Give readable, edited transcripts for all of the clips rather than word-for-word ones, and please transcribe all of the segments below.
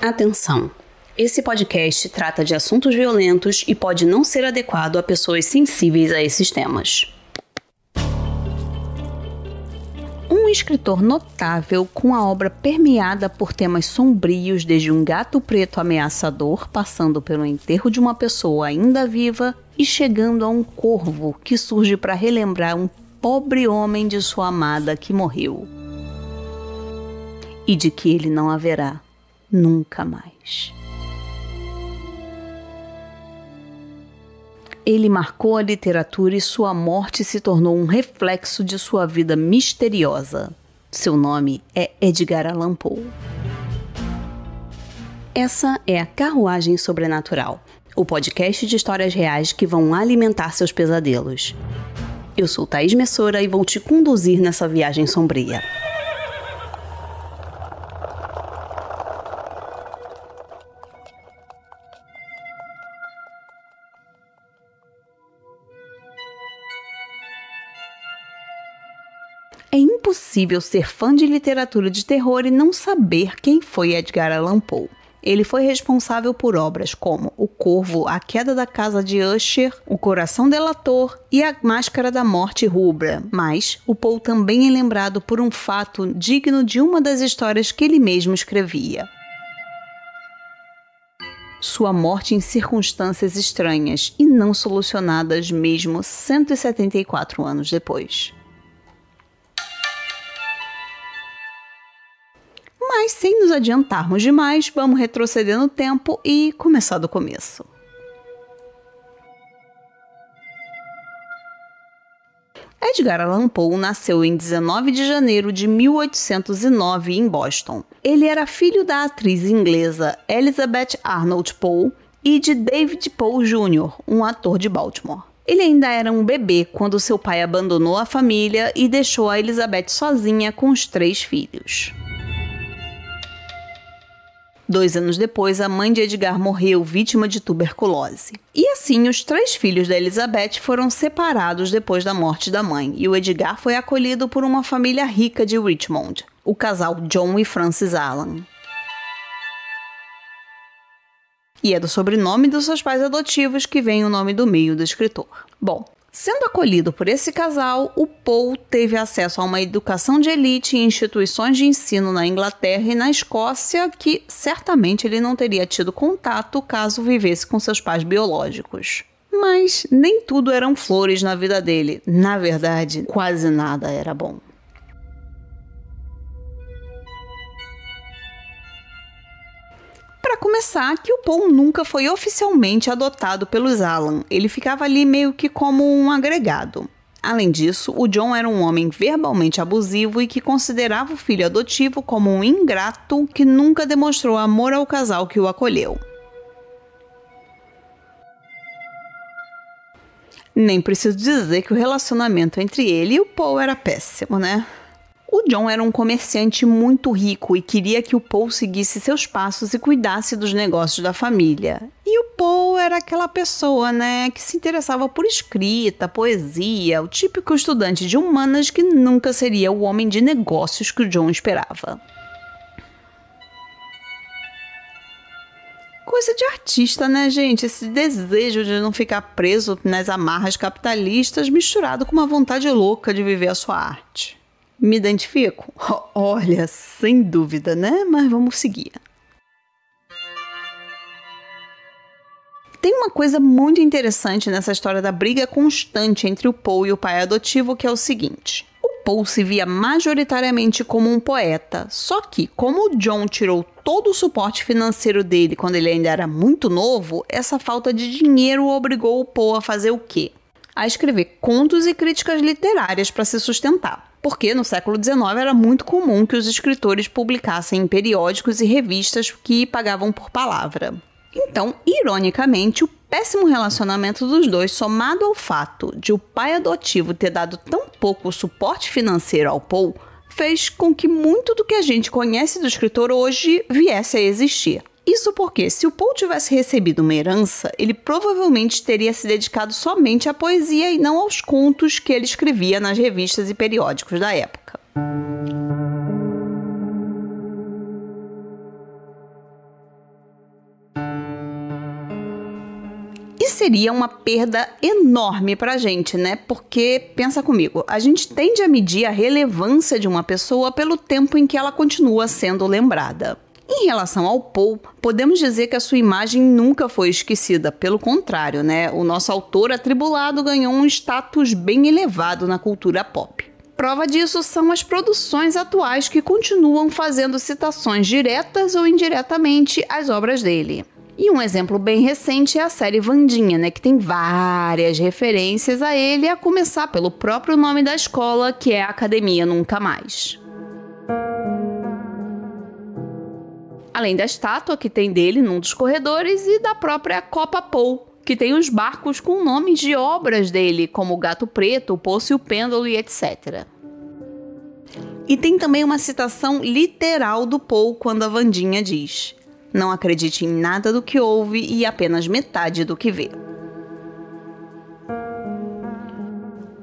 Atenção! Esse podcast trata de assuntos violentos e pode não ser adequado a pessoas sensíveis a esses temas. Um escritor notável com a obra permeada por temas sombrios, desde um gato preto ameaçador, passando pelo enterro de uma pessoa ainda viva e chegando a um corvo que surge para relembrar um pobre homem de sua amada que morreu. E de que ele não haverá nunca mais. Ele marcou a literatura e sua morte se tornou um reflexo de sua vida misteriosa. Seu nome é Edgar Allan Poe. Essa é a Carruagem Sobrenatural, o podcast de histórias reais que vão alimentar seus pesadelos. Eu sou Thaís Messora e vou te conduzir nessa viagem sombria. É impossível ser fã de literatura de terror e não saber quem foi Edgar Allan Poe. Ele foi responsável por obras como O Corvo, A Queda da Casa de Usher, O Coração Delator e A Máscara da Morte Rubra. Mas o Poe também é lembrado por um fato digno de uma das histórias que ele mesmo escrevia. Sua morte em circunstâncias estranhas e não solucionadas mesmo 174 anos depois. Mas sem nos adiantarmos demais, vamos retroceder no tempo e começar do começo. Edgar Allan Poe nasceu em 19 de janeiro de 1809 em Boston. Ele era filho da atriz inglesa Elizabeth Arnold Poe e de David Poe Jr., um ator de Baltimore. Ele ainda era um bebê quando seu pai abandonou a família e deixou a Elizabeth sozinha com os 3 filhos. 2 anos depois, a mãe de Edgar morreu vítima de tuberculose. E assim, os 3 filhos da Elizabeth foram separados depois da morte da mãe, e o Edgar foi acolhido por uma família rica de Richmond, o casal John e Frances Allan. E é do sobrenome dos seus pais adotivos que vem o nome do meio do escritor. Bom, sendo acolhido por esse casal, o Poe teve acesso a uma educação de elite em instituições de ensino na Inglaterra e na Escócia que certamente ele não teria tido contato caso vivesse com seus pais biológicos. Mas nem tudo eram flores na vida dele. Na verdade, quase nada era bom. Para começar, que o Poe nunca foi oficialmente adotado pelos Allan. Ele ficava ali meio que como um agregado. Além disso, o John era um homem verbalmente abusivo e que considerava o filho adotivo como um ingrato que nunca demonstrou amor ao casal que o acolheu. Nem preciso dizer que o relacionamento entre ele e o Poe era péssimo, né? O John era um comerciante muito rico e queria que o Poe seguisse seus passos e cuidasse dos negócios da família. E o Poe era aquela pessoa, né, que se interessava por escrita, poesia, o típico estudante de humanas que nunca seria o homem de negócios que o John esperava. Coisa de artista, né, gente? Esse desejo de não ficar preso nas amarras capitalistas misturado com uma vontade louca de viver a sua arte. Me identifico? Olha, sem dúvida, né? Mas vamos seguir. Tem uma coisa muito interessante nessa história da briga constante entre o Poe e o pai adotivo, que é o seguinte. O Poe se via majoritariamente como um poeta, só que, como o John tirou todo o suporte financeiro dele quando ele ainda era muito novo, essa falta de dinheiro obrigou o Poe a fazer o quê? A escrever contos e críticas literárias para se sustentar. Porque no século XIX era muito comum que os escritores publicassem em periódicos e revistas que pagavam por palavra. Então, ironicamente, o péssimo relacionamento dos dois, somado ao fato de o pai adotivo ter dado tão pouco suporte financeiro ao Poe, fez com que muito do que a gente conhece do escritor hoje viesse a existir. Isso porque, se o Poe tivesse recebido uma herança, ele provavelmente teria se dedicado somente à poesia e não aos contos que ele escrevia nas revistas e periódicos da época. seria uma perda enorme pra gente, né? Porque, pensa comigo, a gente tende a medir a relevância de uma pessoa pelo tempo em que ela continua sendo lembrada. Em relação ao Paul, podemos dizer que a sua imagem nunca foi esquecida. Pelo contrário, né? O nosso autor atribulado ganhou um status bem elevado na cultura pop. Prova disso são as produções atuais que continuam fazendo citações diretas ou indiretamente às obras dele. E um exemplo bem recente é a série Wandinha, né, que tem várias referências a ele, a começar pelo próprio nome da escola, que é a Academia Nunca Mais. Além da estátua que tem dele num dos corredores e da própria Copa Paul, que tem os barcos com nomes de obras dele, como o Gato Preto, o Poço e o Pêndulo e etc. E tem também uma citação literal do Paul quando a Wandinha diz: "Não acredite em nada do que ouve e apenas metade do que vê."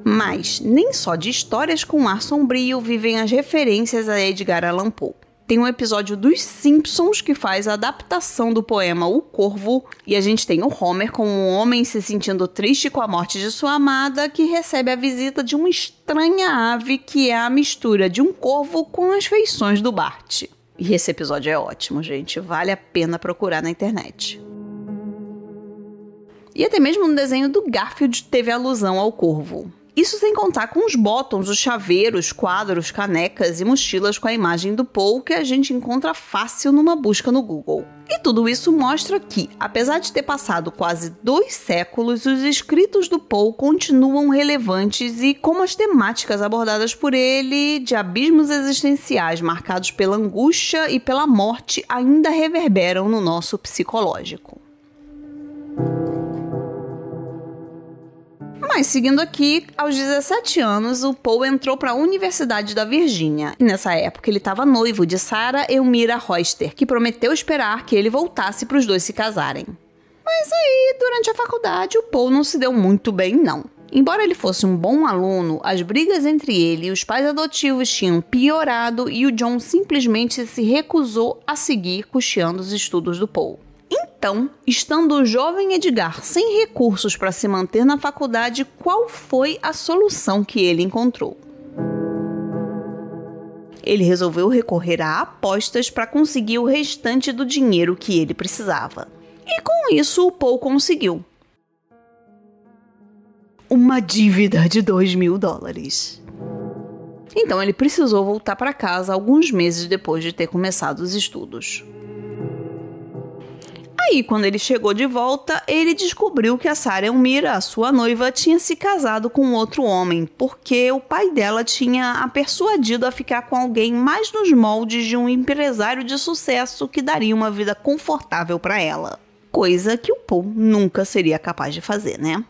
Mas nem só de histórias com ar sombrio vivem as referências a Edgar Allan Poe. Tem um episódio dos Simpsons que faz a adaptação do poema O Corvo, e a gente tem o Homer como um homem se sentindo triste com a morte de sua amada, que recebe a visita de uma estranha ave que é a mistura de um corvo com as feições do Bart. E esse episódio é ótimo, gente. Vale a pena procurar na internet. E até mesmo no desenho do Garfield teve alusão ao corvo. Isso sem contar com os bottoms, os chaveiros, quadros, canecas e mochilas com a imagem do Paul que a gente encontra fácil numa busca no Google. E tudo isso mostra que, apesar de ter passado quase 2 séculos, os escritos do Paul continuam relevantes e, como as temáticas abordadas por ele, de abismos existenciais marcados pela angústia e pela morte, ainda reverberam no nosso psicológico. Mas seguindo aqui, aos 17 anos, o Paul entrou para a Universidade da Virgínia. E nessa época ele estava noivo de Sarah Elmira Royster, que prometeu esperar que ele voltasse para os dois se casarem. Mas aí, durante a faculdade, o Paul não se deu muito bem, não. Embora ele fosse um bom aluno, as brigas entre ele e os pais adotivos tinham piorado e o John simplesmente se recusou a seguir custeando os estudos do Paul. Então, estando o jovem Edgar sem recursos para se manter na faculdade, qual foi a solução que ele encontrou? Ele resolveu recorrer a apostas para conseguir o restante do dinheiro que ele precisava. E com isso, o Paul conseguiu uma dívida de $2.000. Então, ele precisou voltar para casa alguns meses depois de ter começado os estudos. Aí, quando ele chegou de volta, ele descobriu que a Sarah Elmira, a sua noiva, tinha se casado com outro homem, porque o pai dela tinha a persuadido a ficar com alguém mais nos moldes de um empresário de sucesso que daria uma vida confortável para ela. Coisa que o Paul nunca seria capaz de fazer, né?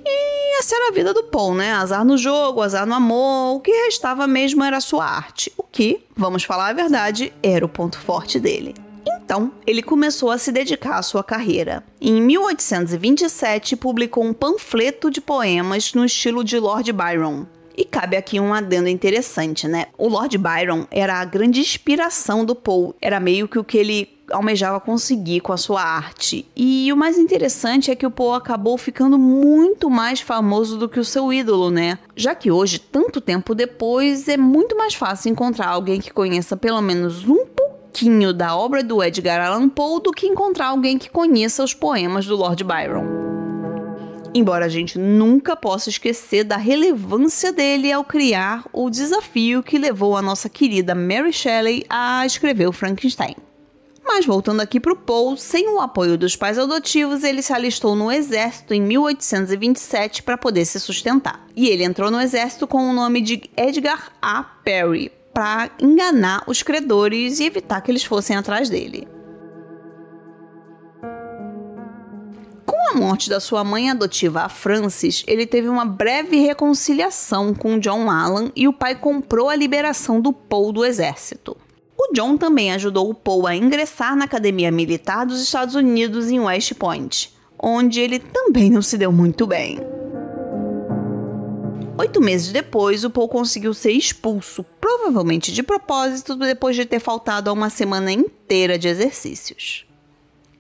E essa era a vida do Paul, né? Azar no jogo, azar no amor, o que restava mesmo era a sua arte, o que, vamos falar a verdade, era o ponto forte dele. Então, ele começou a se dedicar à sua carreira. Em 1827, publicou um panfleto de poemas no estilo de Lord Byron. E cabe aqui um adendo interessante, né? O Lord Byron era a grande inspiração do Paul. Era meio que o que ele almejava conseguir com a sua arte. E o mais interessante é que o Paul acabou ficando muito mais famoso do que o seu ídolo, né? Já que hoje, tanto tempo depois, é muito mais fácil encontrar alguém que conheça pelo menos um pouquinho da obra do Edgar Allan Poe do que encontrar alguém que conheça os poemas do Lord Byron. Embora a gente nunca possa esquecer da relevância dele ao criar o desafio que levou a nossa querida Mary Shelley a escrever o Frankenstein. Mas voltando aqui para o Paul, sem o apoio dos pais adotivos, ele se alistou no exército em 1827 para poder se sustentar. E ele entrou no exército com o nome de Edgar A. Perry, para enganar os credores e evitar que eles fossem atrás dele. Com a morte da sua mãe adotiva, a Frances, ele teve uma breve reconciliação com John Allan e o pai comprou a liberação do Paul do exército. O John também ajudou o Paul a ingressar na Academia Militar dos Estados Unidos em West Point, onde ele também não se deu muito bem. 8 meses depois, o Paul conseguiu ser expulso, provavelmente de propósito, depois de ter faltado a uma semana inteira de exercícios.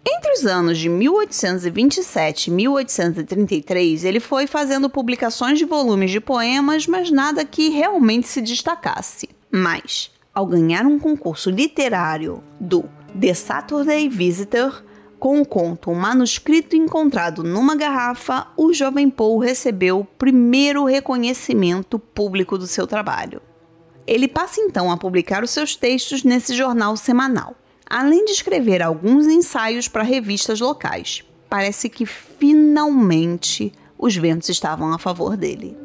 Entre os anos de 1827 e 1833, ele foi fazendo publicações de volumes de poemas, mas nada que realmente se destacasse. Mas, ao ganhar um concurso literário do The Saturday Visitor, com o conto Um Manuscrito Encontrado numa Garrafa, o jovem Poe recebeu o primeiro reconhecimento público do seu trabalho. Ele passa então a publicar os seus textos nesse jornal semanal, além de escrever alguns ensaios para revistas locais. Parece que finalmente os ventos estavam a favor dele.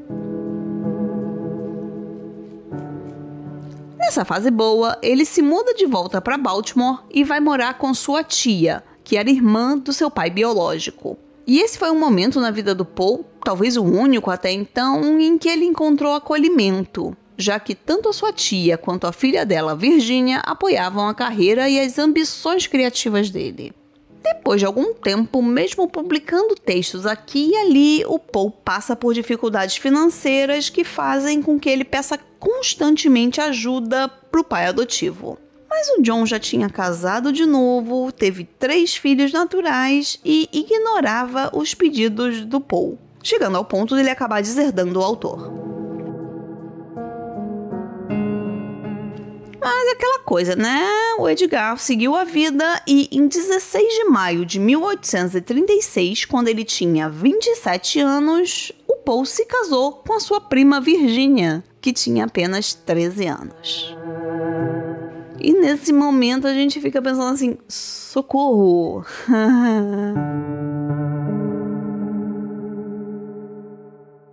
Nessa fase boa, ele se muda de volta para Baltimore e vai morar com sua tia, que era irmã do seu pai biológico. E esse foi um momento na vida do Poe, talvez o único até então, em que ele encontrou acolhimento, já que tanto a sua tia quanto a filha dela, Virginia, apoiavam a carreira e as ambições criativas dele. Depois de algum tempo, mesmo publicando textos aqui e ali, o Poe passa por dificuldades financeiras que fazem com que ele peça constantemente ajuda para o pai adotivo. Mas o John já tinha casado de novo, teve 3 filhos naturais e ignorava os pedidos do Poe, chegando ao ponto de ele acabar deserdando o autor. Mas aquela coisa, né? O Edgar seguiu a vida e em 16 de maio de 1836, quando ele tinha 27 anos, o Poe se casou com a sua prima Virginia, que tinha apenas 13 anos. E nesse momento a gente fica pensando assim, socorro!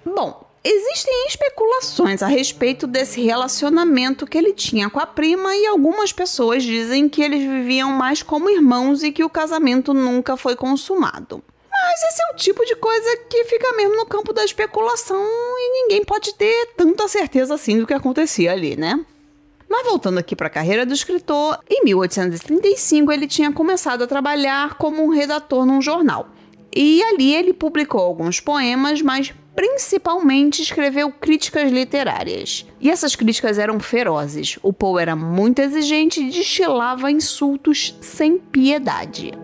Bom, existem especulações a respeito desse relacionamento que ele tinha com a prima e algumas pessoas dizem que eles viviam mais como irmãos e que o casamento nunca foi consumado. Mas esse é o tipo de coisa que fica mesmo no campo da especulação e ninguém pode ter tanta certeza assim do que acontecia ali, né? Mas voltando aqui para a carreira do escritor, em 1835 ele tinha começado a trabalhar como um redator num jornal. E ali ele publicou alguns poemas, mas principalmente escreveu críticas literárias. E essas críticas eram ferozes. O Poe era muito exigente e destilava insultos sem piedade.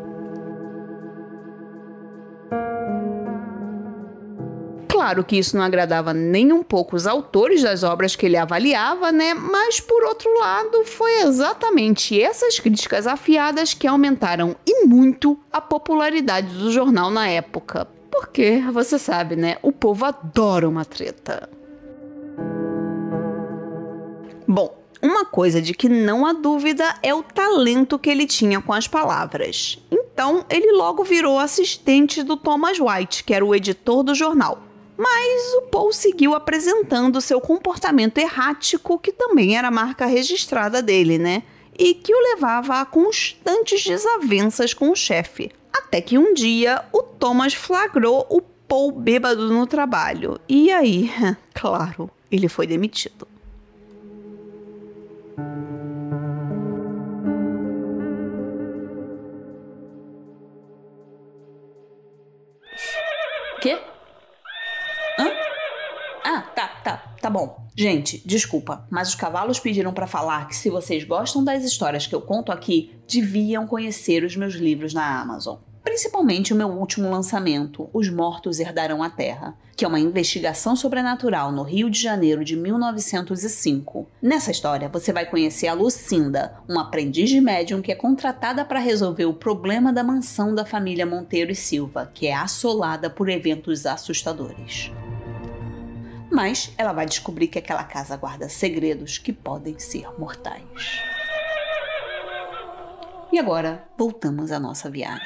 Claro que isso não agradava nem um pouco os autores das obras que ele avaliava, né? Mas, por outro lado, foi exatamente essas críticas afiadas que aumentaram e muito a popularidade do jornal na época. Porque, você sabe, né? O povo adora uma treta. Bom, uma coisa de que não há dúvida é o talento que ele tinha com as palavras. Então, ele logo virou assistente do Thomas White, que era o editor do jornal. Mas o Poe seguiu apresentando seu comportamento errático, que também era a marca registrada dele, né? E que o levava a constantes desavenças com o chefe. Até que um dia, o Thomas flagrou o Poe bêbado no trabalho. E aí, claro, ele foi demitido. Quê? Hã? Tá bom. Gente, desculpa, mas os cavalos pediram pra falar que se vocês gostam das histórias que eu conto aqui, deviam conhecer os meus livros na Amazon. Principalmente o meu último lançamento, Os Mortos Herdarão a Terra, que é uma investigação sobrenatural no Rio de Janeiro de 1905. Nessa história, você vai conhecer a Lucinda, uma aprendiz de médium que é contratada para resolver o problema da mansão da família Monteiro e Silva, que é assolada por eventos assustadores. Mas ela vai descobrir que aquela casa guarda segredos que podem ser mortais. E agora, voltamos à nossa viagem.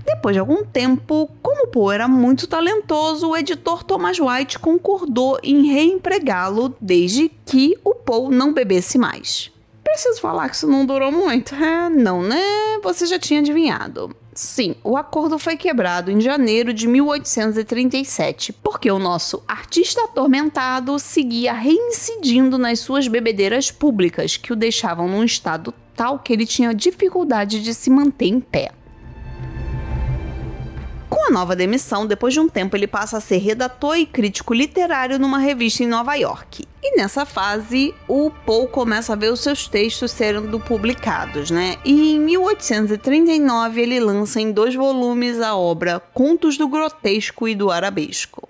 Depois de algum tempo, como Poe era muito talentoso, o editor Thomas White concordou em reempregá-lo desde que o Poe não bebesse mais. Preciso falar que isso não durou muito. Não, né? Você já tinha adivinhado. Sim, o acordo foi quebrado em janeiro de 1837, porque o nosso artista atormentado seguia reincidindo nas suas bebedeiras públicas, que o deixavam num estado tal que ele tinha dificuldade de se manter em pé. Com Com a nova demissão, depois de um tempo ele passa a ser redator e crítico literário numa revista em Nova York. E nessa fase, o Poe começa a ver os seus textos sendo publicados, né? E em 1839 ele lança em 2 volumes a obra Contos do Grotesco e do Arabesco.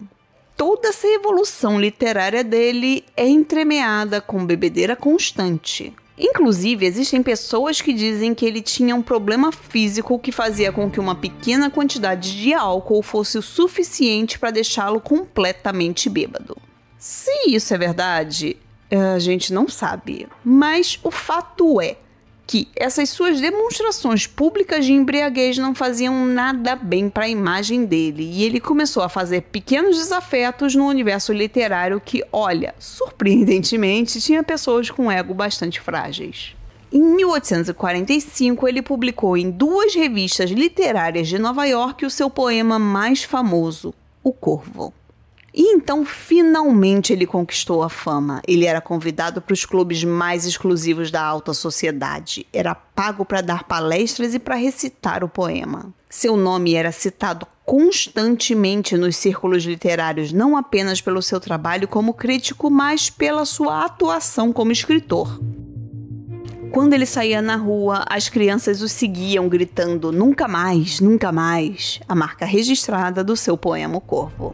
Toda essa evolução literária dele é entremeada com bebedeira constante. Inclusive, existem pessoas que dizem que ele tinha um problema físico que fazia com que uma pequena quantidade de álcool fosse o suficiente para deixá-lo completamente bêbado. Se isso é verdade, a gente não sabe. Mas o fato é que essas suas demonstrações públicas de embriaguez não faziam nada bem para a imagem dele, e ele começou a fazer pequenos desafetos no universo literário que, olha, surpreendentemente, tinha pessoas com ego bastante frágeis. Em 1845, ele publicou em 2 revistas literárias de Nova York o seu poema mais famoso, O Corvo. E então, finalmente, ele conquistou a fama. Ele era convidado para os clubes mais exclusivos da alta sociedade. Era pago para dar palestras e para recitar o poema. Seu nome era citado constantemente nos círculos literários, não apenas pelo seu trabalho como crítico, mas pela sua atuação como escritor. Quando ele saía na rua, as crianças o seguiam gritando "Nunca mais, nunca mais", a marca registrada do seu poema O Corvo.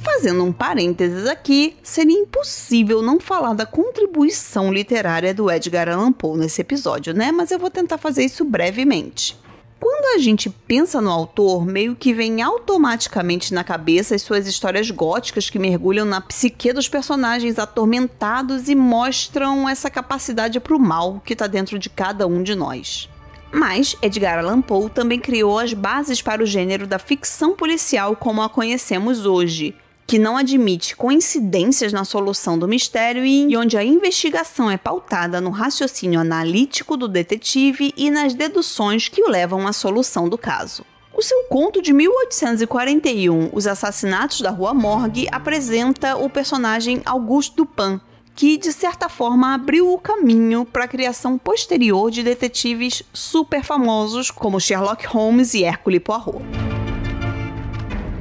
Fazendo um parênteses aqui, seria impossível não falar da contribuição literária do Edgar Allan Poe nesse episódio, né? Mas eu vou tentar fazer isso brevemente. Quando a gente pensa no autor, meio que vem automaticamente na cabeça as suas histórias góticas que mergulham na psique dos personagens atormentados e mostram essa capacidade para o mal que está dentro de cada um de nós. Mas Edgar Allan Poe também criou as bases para o gênero da ficção policial como a conhecemos hoje, que não admite coincidências na solução do mistério e onde a investigação é pautada no raciocínio analítico do detetive e nas deduções que o levam à solução do caso. O seu conto de 1841, Os Assassinatos da Rua Morgue, apresenta o personagem Auguste Dupin, que de certa forma abriu o caminho para a criação posterior de detetives super famosos como Sherlock Holmes e Hercule Poirot.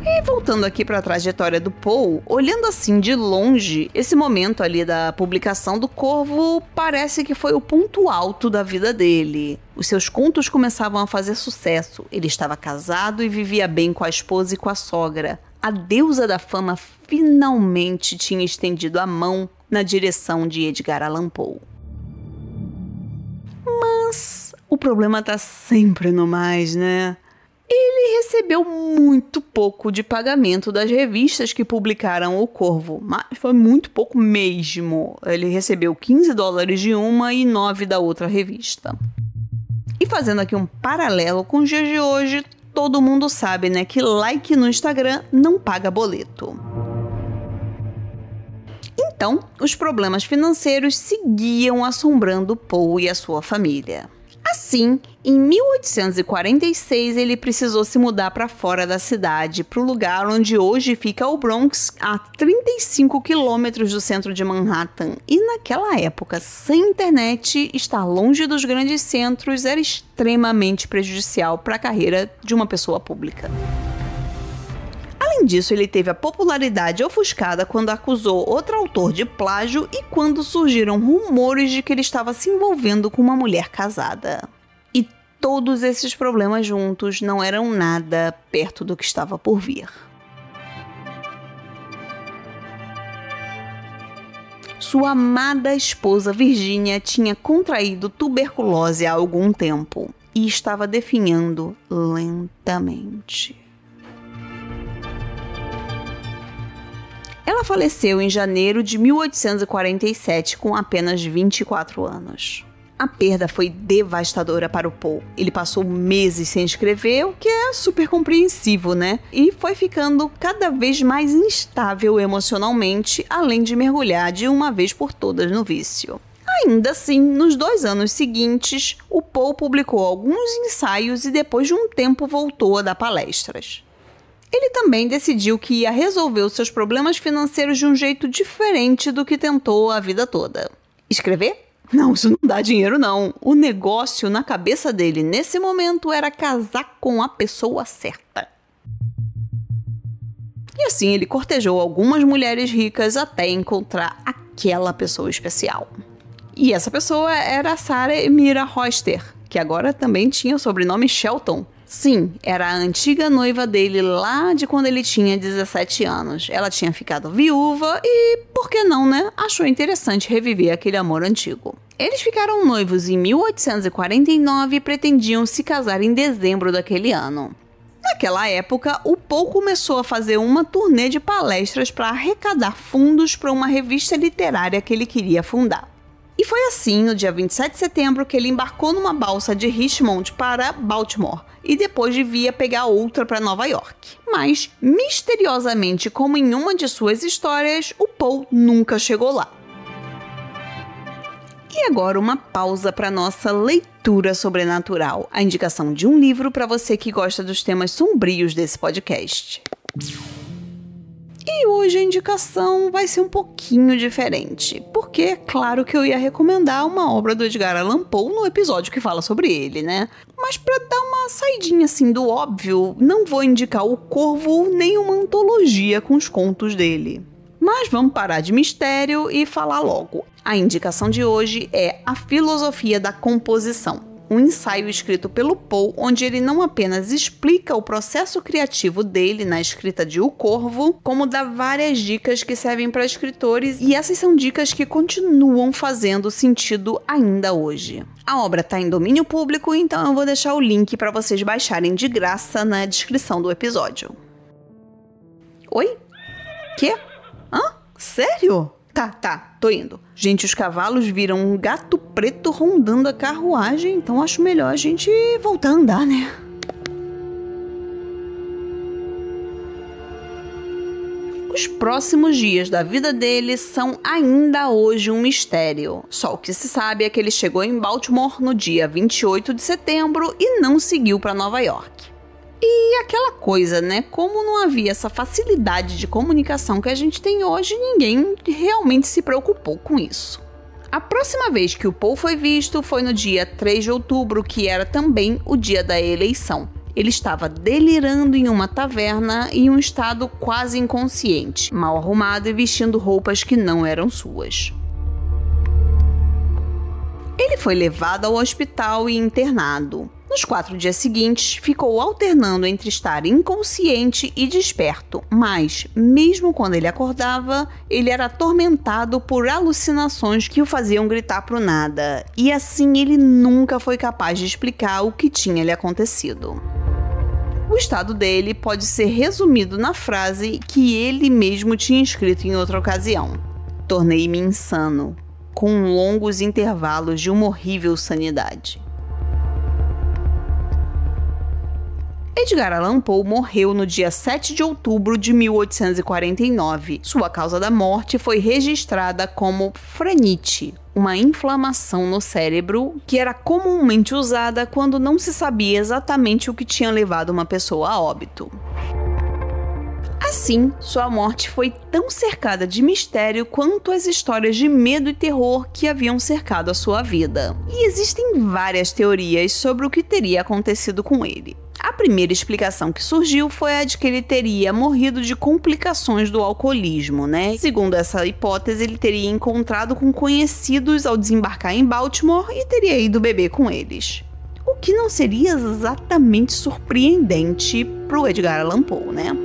E voltando aqui para a trajetória do Poe, olhando assim de longe, esse momento ali da publicação do Corvo parece que foi o ponto alto da vida dele. Os seus contos começavam a fazer sucesso, ele estava casado e vivia bem com a esposa e com a sogra. A deusa da fama finalmente tinha estendido a mão na direção de Edgar Allan Poe. Mas o problema tá sempre no mais, né? Ele recebeu muito pouco de pagamento das revistas que publicaram O Corvo, mas foi muito pouco mesmo. Ele recebeu $15 de uma e 9 da outra revista. E fazendo aqui um paralelo com os dias de hoje, todo mundo sabe, né, que like no Instagram não paga boleto. Então, os problemas financeiros seguiam assombrando Poe e a sua família. Assim, em 1846, ele precisou se mudar para fora da cidade, para o lugar onde hoje fica o Bronx, a 35 quilômetros do centro de Manhattan. E naquela época, sem internet, estar longe dos grandes centros era extremamente prejudicial para a carreira de uma pessoa pública. Além disso, ele teve a popularidade ofuscada quando acusou outro autor de plágio e quando surgiram rumores de que ele estava se envolvendo com uma mulher casada. E todos esses problemas juntos não eram nada perto do que estava por vir. Sua amada esposa Virginia tinha contraído tuberculose há algum tempo e estava definhando lentamente. Ela faleceu em janeiro de 1847 com apenas 24 anos. A perda foi devastadora para o Poe. Ele passou meses sem escrever, o que é super compreensível, né? E foi ficando cada vez mais instável emocionalmente, além de mergulhar de uma vez por todas no vício. Ainda assim, nos 2 anos seguintes, o Poe publicou alguns ensaios e depois de um tempo voltou a dar palestras. Ele também decidiu que ia resolver os seus problemas financeiros de um jeito diferente do que tentou a vida toda. Escrever? Não, isso não dá dinheiro não. O negócio na cabeça dele nesse momento era casar com a pessoa certa. E assim ele cortejou algumas mulheres ricas até encontrar aquela pessoa especial. E essa pessoa era a Sarah Emira Royster, que agora também tinha o sobrenome Shelton. Sim, era a antiga noiva dele lá de quando ele tinha 17 anos. Ela tinha ficado viúva e, por que não, né? Achou interessante reviver aquele amor antigo. Eles ficaram noivos em 1849 e pretendiam se casar em dezembro daquele ano. Naquela época, o Paul começou a fazer uma turnê de palestras para arrecadar fundos para uma revista literária que ele queria fundar. E foi assim, no dia 27 de setembro, que ele embarcou numa balsa de Richmond para Baltimore e depois devia pegar outra para Nova York. Mas, misteriosamente, como em uma de suas histórias, o Paul nunca chegou lá. E agora uma pausa para nossa leitura sobrenatural, a indicação de um livro para você que gosta dos temas sombrios desse podcast. E hoje a indicação vai ser um pouquinho diferente, porque é claro que eu ia recomendar uma obra do Edgar Allan Poe no episódio que fala sobre ele, né? Mas para dar uma saidinha assim do óbvio, não vou indicar O Corvo nem uma antologia com os contos dele. Mas vamos parar de mistério e falar logo. A indicação de hoje é A Filosofia da Composição, um ensaio escrito pelo Poe, onde ele não apenas explica o processo criativo dele na escrita de O Corvo, como dá várias dicas que servem para escritores, e essas são dicas que continuam fazendo sentido ainda hoje. A obra está em domínio público, então eu vou deixar o link para vocês baixarem de graça na descrição do episódio. Oi? Quê? Hã? Sério? Tá, tô indo. Gente, os cavalos viram um gato preto rondando a carruagem, então acho melhor a gente voltar a andar, né? Os próximos dias da vida dele são ainda hoje um mistério. Só o que se sabe é que ele chegou em Baltimore no dia 28 de setembro e não seguiu para Nova York. E aquela coisa, né? Como não havia essa facilidade de comunicação que a gente tem hoje, ninguém realmente se preocupou com isso. A próxima vez que o Paul foi visto foi no dia 3 de outubro, que era também o dia da eleição. Ele estava delirando em uma taverna em um estado quase inconsciente, mal arrumado e vestindo roupas que não eram suas. Ele foi levado ao hospital e internado. Nos 4 dias seguintes, ficou alternando entre estar inconsciente e desperto, mas, mesmo quando ele acordava, ele era atormentado por alucinações que o faziam gritar pro nada, e assim ele nunca foi capaz de explicar o que tinha lhe acontecido. O estado dele pode ser resumido na frase que ele mesmo tinha escrito em outra ocasião: "Tornei-me insano, com longos intervalos de uma horrível sanidade." Edgar Allan Poe morreu no dia 7 de outubro de 1849. Sua causa da morte foi registrada como frenite, uma inflamação no cérebro que era comumente usada quando não se sabia exatamente o que tinha levado uma pessoa a óbito. Assim, sua morte foi tão cercada de mistério quanto as histórias de medo e terror que haviam cercado a sua vida. E existem várias teorias sobre o que teria acontecido com ele. A primeira explicação que surgiu foi a de que ele teria morrido de complicações do alcoolismo, né? Segundo essa hipótese, ele teria encontrado com conhecidos ao desembarcar em Baltimore e teria ido beber com eles. O que não seria exatamente surpreendente para o Edgar Allan Poe, né?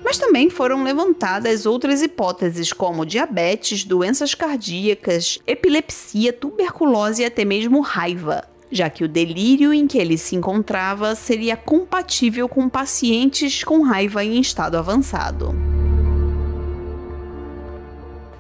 Mas também foram levantadas outras hipóteses, como diabetes, doenças cardíacas, epilepsia, tuberculose e até mesmo raiva, já que o delírio em que ele se encontrava seria compatível com pacientes com raiva em estado avançado.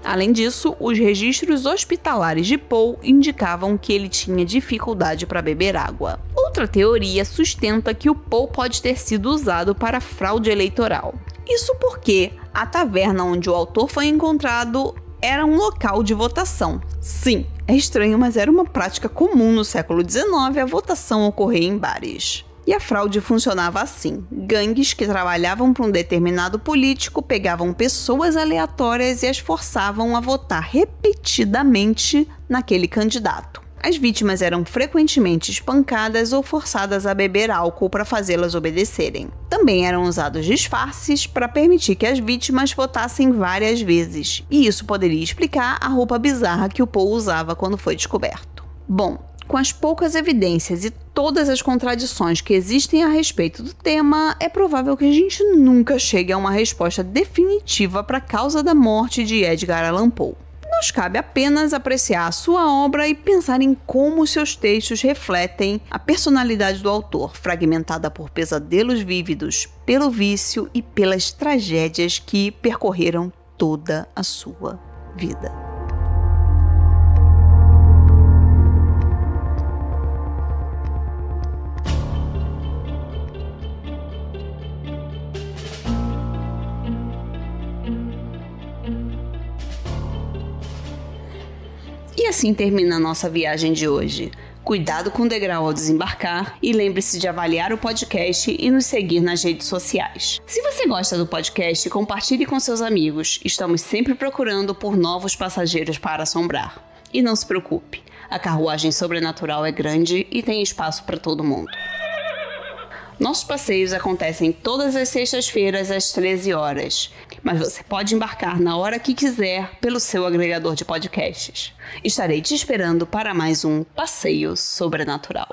Além disso, os registros hospitalares de Poe indicavam que ele tinha dificuldade para beber água. Outra teoria sustenta que o Poe pode ter sido usado para fraude eleitoral. Isso porque a taverna onde o autor foi encontrado era um local de votação. Sim, é estranho, mas era uma prática comum no século XIX a votação ocorrer em bares. E a fraude funcionava assim: gangues que trabalhavam para um determinado político pegavam pessoas aleatórias e as forçavam a votar repetidamente naquele candidato. As vítimas eram frequentemente espancadas ou forçadas a beber álcool para fazê-las obedecerem. Também eram usados disfarces para permitir que as vítimas votassem várias vezes, e isso poderia explicar a roupa bizarra que o Paul usava quando foi descoberto. Bom, com as poucas evidências e todas as contradições que existem a respeito do tema, é provável que a gente nunca chegue a uma resposta definitiva para a causa da morte de Edgar Allan Poe. Nos cabe apenas apreciar a sua obra e pensar em como seus textos refletem a personalidade do autor, fragmentada por pesadelos vívidos, pelo vício e pelas tragédias que percorreram toda a sua vida. E assim termina a nossa viagem de hoje. Cuidado com o degrau ao desembarcar e lembre-se de avaliar o podcast e nos seguir nas redes sociais. Se você gosta do podcast, compartilhe com seus amigos. Estamos sempre procurando por novos passageiros para assombrar. E não se preocupe, a carruagem sobrenatural é grande e tem espaço para todo mundo. Nossos passeios acontecem todas as sextas-feiras às 13 horas, mas você pode embarcar na hora que quiser pelo seu agregador de podcasts. Estarei te esperando para mais um Passeio Sobrenatural.